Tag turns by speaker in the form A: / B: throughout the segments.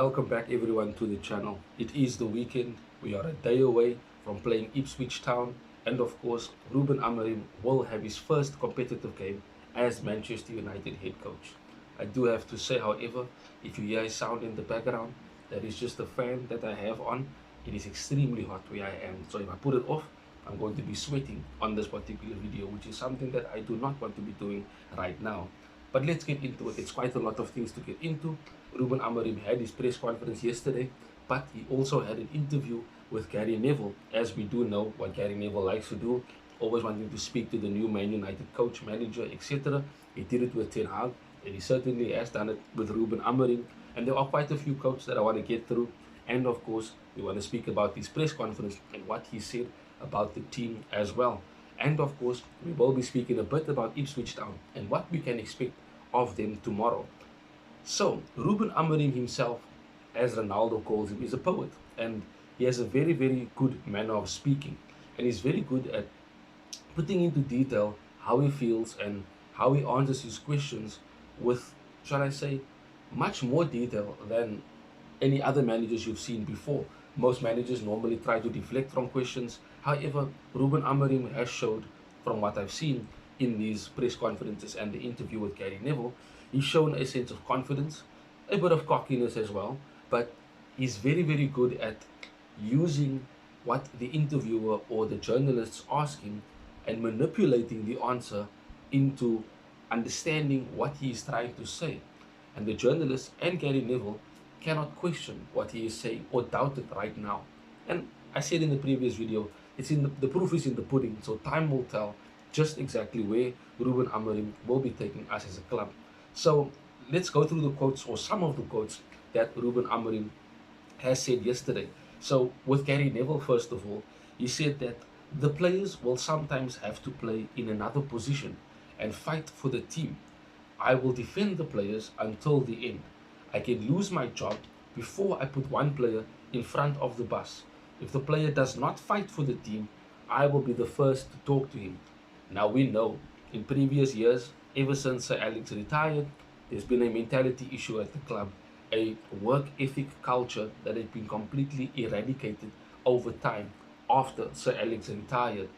A: Welcome back everyone to the channel. It is the weekend. We are a day away from playing Ipswich Town, and of course Ruben Amorim will have his first competitive game as Manchester United head coach. I do have to say, however, if you hear a sound in the background, that is just a fan that I have on. It is extremely hot where I am, so if I put it off, I'm going to be sweating on this particular video, which is something that I do not want to be doing right now. But let's get into it. It's quite a lot of things to get into. Ruben Amorim had his press conference yesterday, but he also had an interview with Gary Neville. As we do know what Gary Neville likes to do, always wanting to speak to the new Man United coach, manager, etc. He did it with Ten Hag, and he certainly has done it with Ruben Amorim. And there are quite a few quotes that I want to get through. And of course, we want to speak about his press conference and what he said about the team as well. And of course, we will be speaking a bit about Ipswich Town and what we can expect of them tomorrow. So, Ruben Amorim himself, as Ronaldo calls him, is a poet. And he has a very, very good manner of speaking. And he's very good at putting into detail how he feels and how he answers his questions with, shall I say, much more detail than any other managers you've seen before. Most managers normally try to deflect from questions. However, Ruben Amorim has showed, from what I've seen in these press conferences and the interview with Gary Neville, he's shown a sense of confidence, a bit of cockiness as well, but he's very, very good at using what the interviewer or the journalists ask him and manipulating the answer into understanding what he is trying to say. And the journalists and Gary Neville cannot question what he is saying or doubt it right now. And I said in the previous video, it's in the proof is in the pudding, so time will tell just exactly where Ruben Amorim will be taking us as a club. So let's go through the quotes, or some of the quotes that Ruben Amorim has said yesterday. So with Gary Neville, first of all, he said that the players will sometimes have to play in another position and fight for the team. I will defend the players until the end. I can lose my job before I put one player in front of the bus. If the player does not fight for the team, I will be the first to talk to him. Now we know, in previous years, ever since Sir Alex retired, there's been a mentality issue at the club, a work ethic culture that has been completely eradicated over time after Sir Alex retired.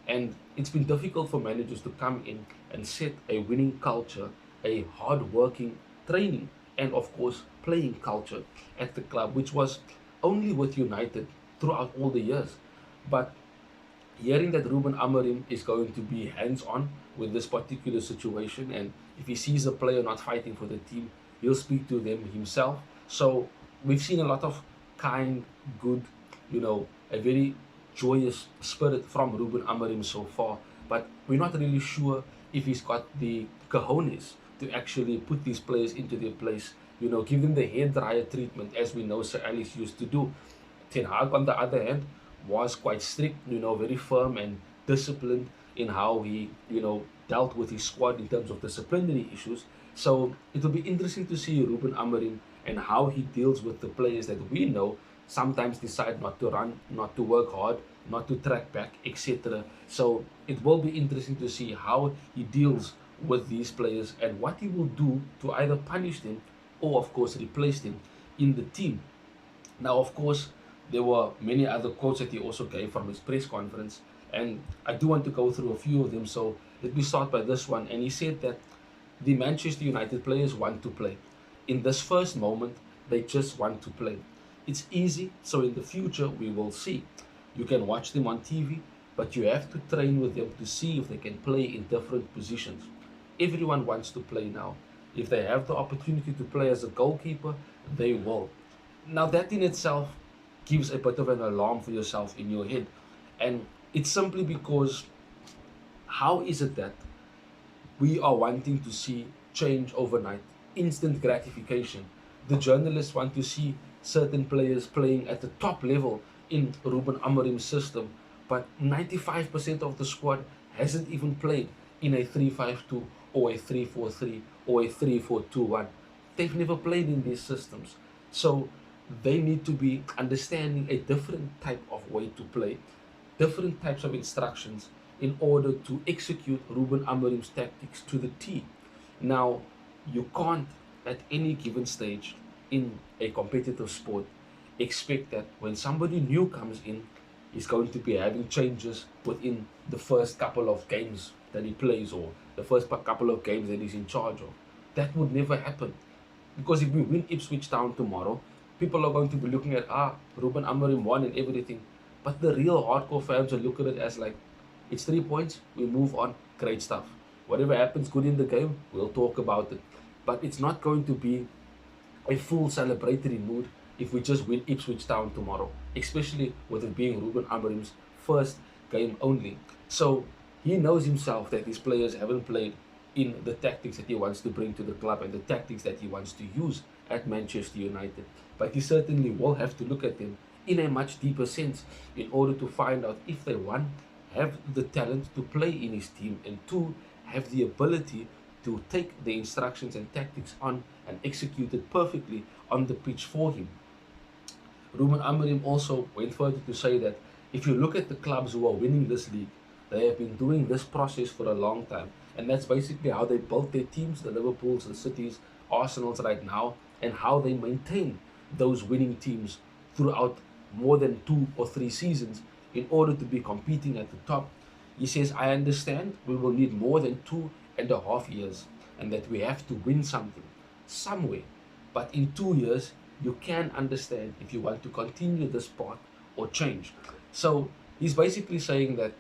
A: And it's been difficult for managers to come in and set a winning culture, a hard-working training, and of course playing culture at the club, which was only with United throughout all the years. But hearing that Ruben Amorim is going to be hands-on with this particular situation, and if he sees a player not fighting for the team, he'll speak to them himself. So we've seen a lot of kind, good, a very joyous spirit from Ruben Amorim so far, but we're not really sure if he's got the cojones to actually put these players into their place, give them the hairdryer treatment as we know Sir Alex used to do. Ten Hag, on the other hand, was quite strict, very firm and disciplined in how he, dealt with his squad in terms of disciplinary issues. So it will be interesting to see Ruben Amorim and how he deals with the players that we know sometimes decide not to run, not to work hard, not to track back, etc. So it will be interesting to see how he deals with these players and what he will do to either punish them or, of course, replace them in the team. Now, of course, there were many other quotes that he also gave from his press conference, and I do want to go through a few of them. So let me start by this one. And he said that the Manchester United players want to play. In this first moment, they just want to play. It's easy, so in the future we will see. You can watch them on TV, but you have to train with them to see if they can play in different positions. Everyone wants to play now. If they have the opportunity to play as a goalkeeper, they will. Now that in itself gives a bit of an alarm for yourself in your head. And it's simply because how is it that we are wanting to see change overnight, instant gratification? The journalists want to see certain players playing at the top level in Ruben Amorim's system, but 95% of the squad hasn't even played in a 3-5-2 or a 3-4-3 or a 3-4-2-1. They've never played in these systems. So they need to be understanding a different type of way to play, different types of instructions in order to execute Ruben Amorim's tactics to the T. Now, you can't at any given stage in a competitive sport, expect that when somebody new comes in, he's going to be having changes within the first couple of games that he plays, or the first couple of games that he's in charge of. That would never happen. Because if we win Ipswich Town tomorrow, people are going to be looking at, Ruben Amorim won and everything. But the real hardcore fans will look at it as like, it's 3 points, we move on, great stuff. Whatever happens good in the game, we'll talk about it. But it's not going to be a full celebratory mood if we just win Ipswich Town tomorrow, especially with it being Ruben Amorim's first game only. So he knows himself that his players haven't played in the tactics that he wants to bring to the club and the tactics that he wants to use at Manchester United. But he certainly will have to look at them in a much deeper sense in order to find out if they, one, have the talent to play in his team, and two, have the ability to take the instructions and tactics on and execute it perfectly on the pitch for him. Ruben Amorim also went further to say that if you look at the clubs who are winning this league, they have been doing this process for a long time. And that's basically how they built their teams, the Liverpools, the Cities, Arsenals right now, and how they maintain those winning teams throughout more than 2 or 3 seasons in order to be competing at the top. He says, I understand we will need more than 2.5 years and that we have to win something somewhere. But in 2 years, you can understand if you want to continue this path or change. So he's basically saying that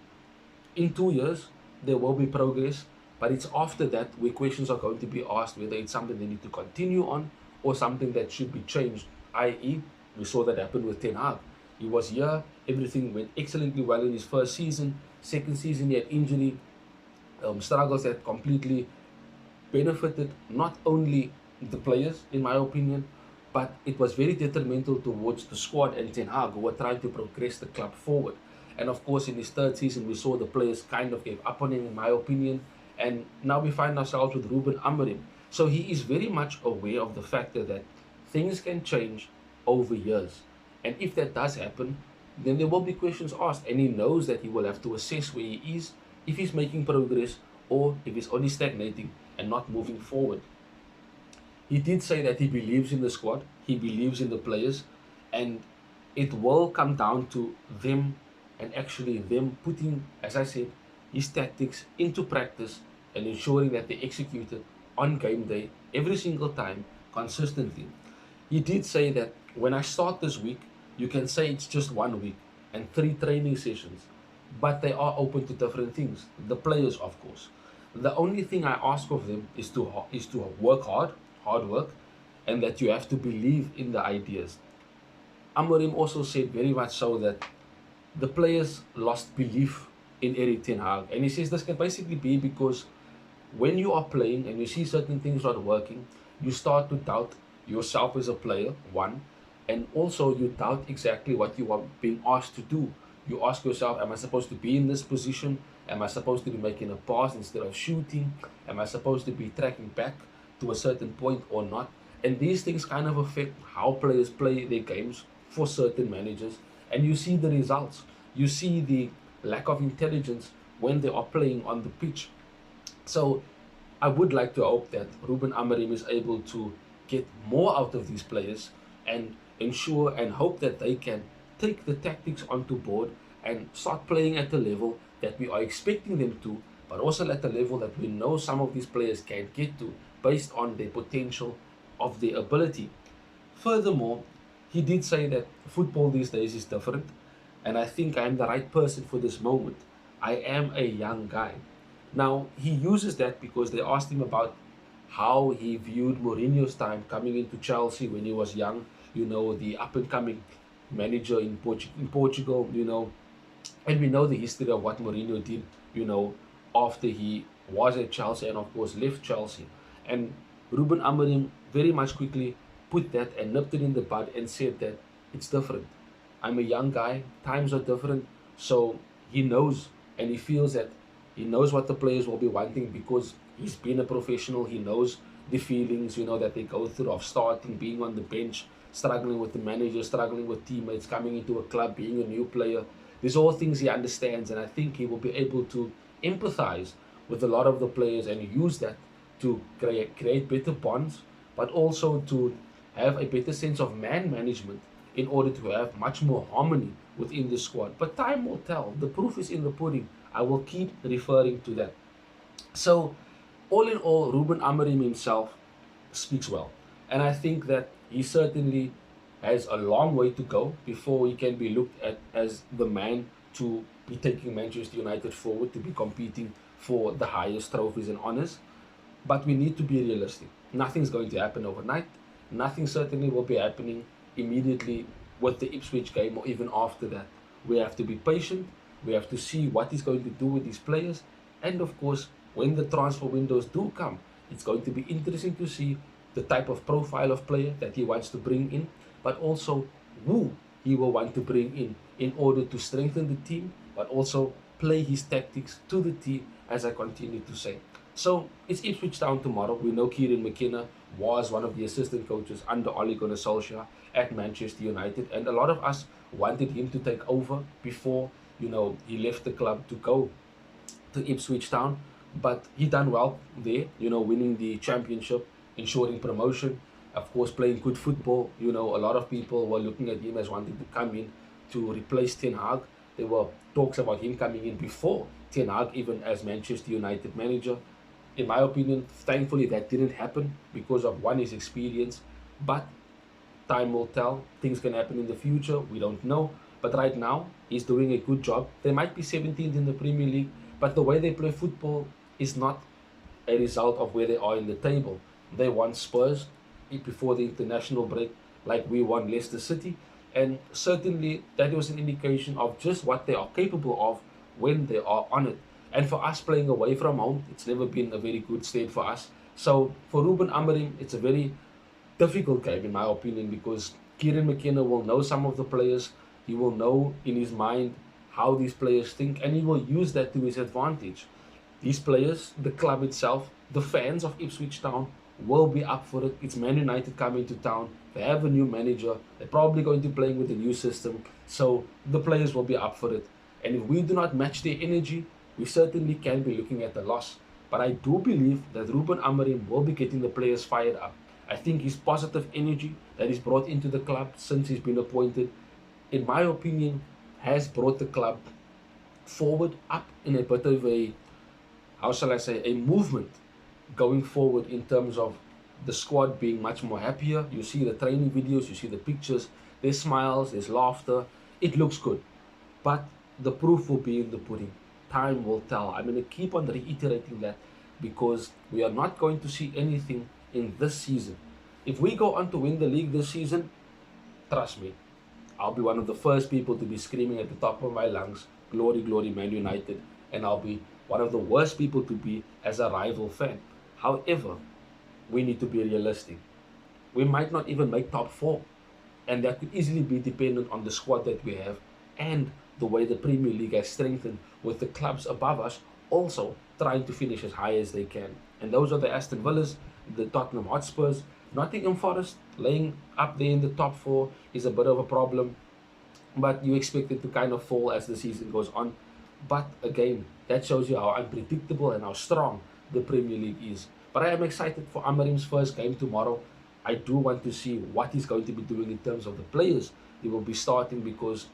A: in 2 years, there will be progress, but it's after that where questions are going to be asked whether it's something they need to continue on or something that should be changed, i.e., we saw that happen with Ten Hag. He was here, everything went excellently well in his first season. Second season, he had injury struggles that completely benefited not only the players, in my opinion, but it was very detrimental towards the squad and Ten Hag, who were trying to progress the club forward. And of course, in his third season, we saw the players kind of gave up on him, in my opinion. And now we find ourselves with Ruben Amorim. So he is very much aware of the factor that things can change over years. And if that does happen, then there will be questions asked. And he knows that he will have to assess where he is, if he's making progress, or if he's only stagnating and not moving forward. He did say that he believes in the squad, he believes in the players, and it will come down to them and actually them putting, as I said, his tactics into practice and ensuring that they execute it on game day every single time consistently. He did say that when I start this week, you can say it's just 1 week and 3 training sessions, but they are open to different things. The players, of course. The only thing I ask of them is to work hard work, and that you have to believe in the ideas. Amorim also said very much so that the players lost belief in Erik Ten Hag, and he says this can basically be because when you are playing and you see certain things not working, you start to doubt yourself as a player, one, and also you doubt exactly what you are being asked to do. You ask yourself, am I supposed to be in this position? Am I supposed to be making a pass instead of shooting? Am I supposed to be tracking back to a certain point or not? And these things kind of affect how players play their games for certain managers. And you see the results. You see the lack of intelligence when they are playing on the pitch. So I would like to hope that Ruben Amorim is able to get more out of these players and ensure and hope that they can take the tactics onto board and start playing at the level that we are expecting them to, but also at the level that we know some of these players can get to based on their potential of their ability. Furthermore, he did say that football these days is different, and I think I am the right person for this moment. I am a young guy. Now, he uses that because they asked him about how he viewed Mourinho's time coming into Chelsea when he was young, the up-and-coming manager in Portugal, and we know the history of what Mourinho did, after he was at Chelsea and, of course, left Chelsea. And Ruben Amorim very much quickly put that and nipped it in the bud and said that it's different. I'm a young guy, times are different, so he knows and he feels that he knows what the players will be wanting because he's been a professional. He knows the feelings, that they go through of starting, being on the bench, struggling with the manager, struggling with teammates, coming into a club, being a new player. These are all things he understands, and I think he will be able to empathize with a lot of the players and use that to create better bonds, but also to have a better sense of man management in order to have much more harmony within the squad. But time will tell. The proof is in the pudding. I will keep referring to that. So, all in all, Ruben Amorim himself speaks well. And I think that he certainly has a long way to go before he can be looked at as the man to be taking Manchester United forward, to be competing for the highest trophies and honours. But we need to be realistic. Nothing's going to happen overnight. Nothing certainly will be happening immediately with the Ipswich game or even after that. We have to be patient. We have to see what he's going to do with these players. And of course, when the transfer windows do come, it's going to be interesting to see the type of profile of player that he wants to bring in, but also who he will want to bring in order to strengthen the team, but also play his tactics to the T, as I continue to say. So it's Ipswich Town tomorrow. We know Kieran McKenna was one of the assistant coaches under Ole Gunnar Solskjaer at Manchester United, and a lot of us wanted him to take over before he left the club to go to Ipswich Town. But he done well there, winning the championship, ensuring promotion, of course playing good football. A lot of people were looking at him as wanting to come in to replace Ten Hag. There were talks about him coming in before Ten Hag, even as Manchester United manager. In my opinion, thankfully that didn't happen because of one, his experience. But time will tell. Things can happen in the future. We don't know. But right now, he's doing a good job. They might be 17th in the Premier League, but the way they play football is not a result of where they are in the table. They won Spurs before the international break, like we won Leicester City. And certainly that was an indication of just what they are capable of when they are on it. And for us playing away from home, it's never been a very good state for us. So for Ruben Amorim, it's a very difficult game in my opinion, because Kieran McKenna will know some of the players. He will know in his mind how these players think, and he will use that to his advantage. These players, the club itself, the fans of Ipswich Town will be up for it. It's Man United coming to town. They have a new manager. They're probably going to be playing with a new system. So the players will be up for it. And if we do not match their energy, we certainly can be looking at a loss. But I do believe that Ruben Amorim will be getting the players fired up. I think his positive energy that he's brought into the club since he's been appointed, in my opinion, has brought the club forward, up in a bit of a, how shall I say, a movement going forward in terms of the squad being much more happier. You see the training videos, you see the pictures, there's smiles, there's laughter. It looks good. But the proof will be in the pudding. Time will tell. I'm going to keep on reiterating that, because we are not going to see anything in this season. If we go on to win the league this season, trust me, I'll be one of the first people to be screaming at the top of my lungs, glory, glory, Man United. And I'll be one of the worst people to be as a rival fan. However, we need to be realistic. We might not even make top 4. And that could easily be dependent on the squad that we have and the way the Premier League has strengthened, with the clubs above us also trying to finish as high as they can. And those are the Aston Villas, the Tottenham Hotspurs. Nottingham Forest laying up there in the top 4 is a bit of a problem, but you expect it to kind of fall as the season goes on. But again, that shows you how unpredictable and how strong the Premier League is. But I am excited for Amorim's first game tomorrow. I do want to see what he's going to be doing in terms of the players he will be starting, because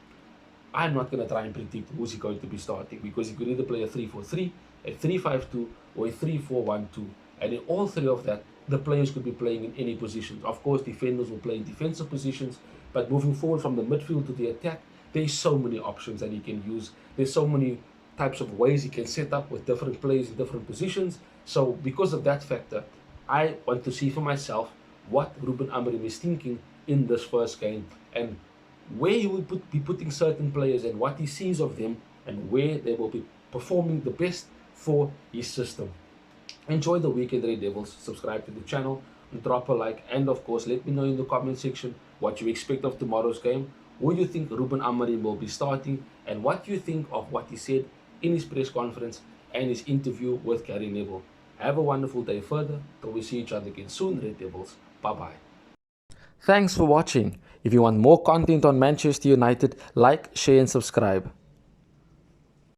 A: I'm not going to try and predict who's he going to be starting, because he could either play a 3-4-3, a 3-5-2, or a 3-4-1-2. And in all three of that, the players could be playing in any positions. Of course, defenders will play in defensive positions, but moving forward from the midfield to the attack, there's so many options that he can use. There's so many types of ways he can set up with different players in different positions. So because of that factor, I want to see for myself what Ruben Amorim is thinking in this first game, and where he will be putting certain players and what he sees of them, and where they will be performing the best for his system. Enjoy the weekend, Red Devils. Subscribe to the channel, drop a like, and of course let me know in the comment section what you expect of tomorrow's game, who you think Ruben Amorim will be starting, and what you think of what he said in his press conference and his interview with Gary Neville. Have a wonderful day further till we see each other again soon, Red Devils. Bye bye. Thanks for watching. If you want more content on Manchester United, like, share and subscribe.